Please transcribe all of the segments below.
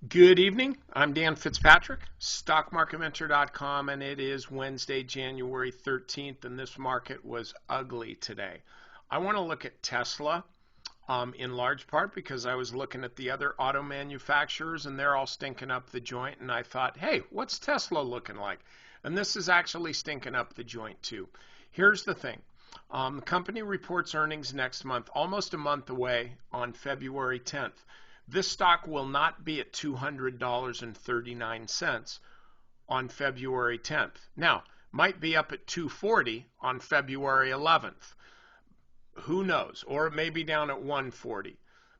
Good evening. I'm Dan Fitzpatrick, stockmarketmentor.com, and it is Wednesday, January 13th, and this market was ugly today. I want to look at Tesla in large part because I was looking at the other auto manufacturers, and they're all stinking up the joint, and I thought, hey, what's Tesla looking like? And this is actually stinking up the joint too. Here's the thing. The company reports earnings next month, almost a month away on February 10th. This stock will not be at $200.39 on February 10th. Now, might be up at $240 on February 11th. Who knows? Or it may be down at $140.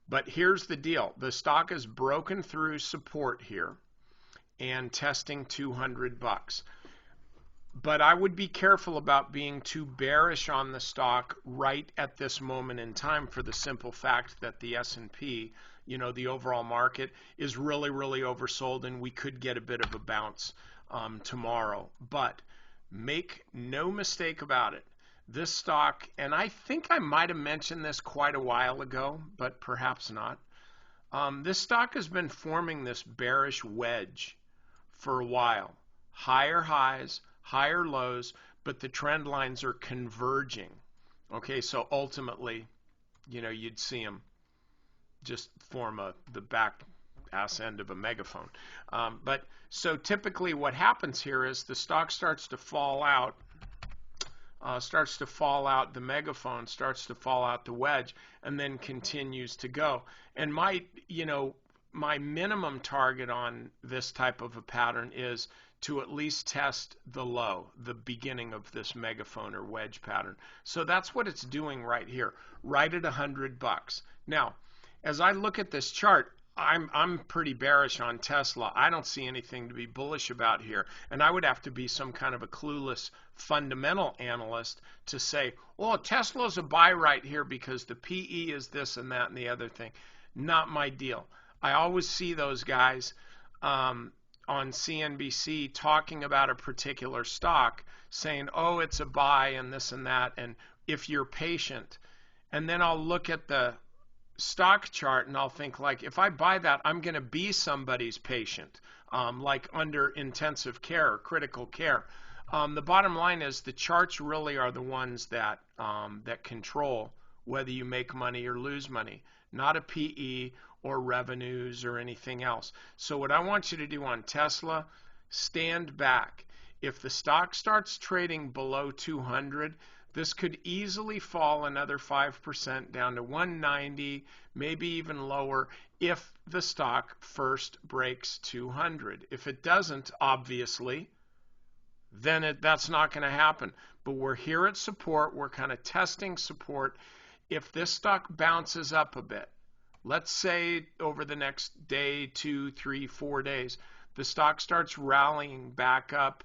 But here's the deal. The stock has broken through support here and testing 200 bucks. But I would be careful about being too bearish on the stock right at this moment in time for the simple fact that the S&P, the overall market is really, really oversold, and we could get a bit of a bounce tomorrow. But make no mistake about it. This stock, and I think I might have mentioned this quite a while ago, but perhaps not. This stock has been forming this bearish wedge for a while. Higher highs, higher lows, but the trend lines are converging. Okay, so ultimately, you'd see them just form the back ass end of a megaphone. But so typically what happens here is the stock starts to fall out, the megaphone starts to fall out the wedge, and then continues to go. And my minimum target on this type of a pattern is to at least test the low, the beginning of this megaphone or wedge pattern. So that's what it's doing right here, right at 100 bucks. Now, as I look at this chart, I'm pretty bearish on Tesla. I don't see anything to be bullish about here. And I would have to be some kind of a clueless fundamental analyst to say, oh, Tesla's a buy right here because the PE is this and that and the other thing. Not my deal. I always see those guys on CNBC talking about a particular stock, saying, oh, it's a buy and this and that, and if you're patient. And then I'll look at the stock chart and I'll think, like, if I buy that, I'm going to be somebody's patient, like under intensive care or critical care. The bottom line is the charts really are the ones that control whether you make money or lose money, not a PE or revenues or anything else. So what I want you to do on Tesla, stand back. If the stock starts trading below 200, this could easily fall another 5% down to 190, maybe even lower if the stock first breaks 200. If it doesn't, obviously, then that's not going to happen. But we're here at support. We're kind of testing support. If this stock bounces up a bit, let's say over the next day, 2, 3, 4 days, the stock starts rallying back up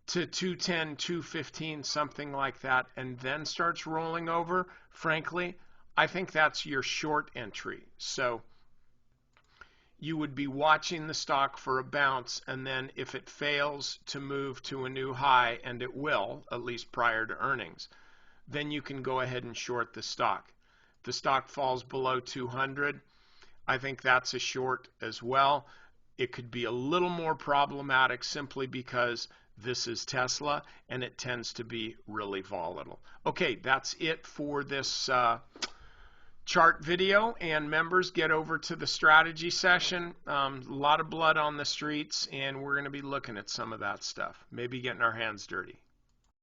to 210, 215, something like that, and then starts rolling over, frankly, I think that's your short entry. So you would be watching the stock for a bounce, and then if it fails to move to a new high, and it will, at least prior to earnings, then you can go ahead and short the stock. If the stock falls below 200, I think that's a short as well. It could be a little more problematic simply because this is Tesla and it tends to be really volatile. Okay, that's it for this chart video, and members, get over to the strategy session. A lot of blood on the streets, and we're going to be looking at some of that stuff, maybe getting our hands dirty.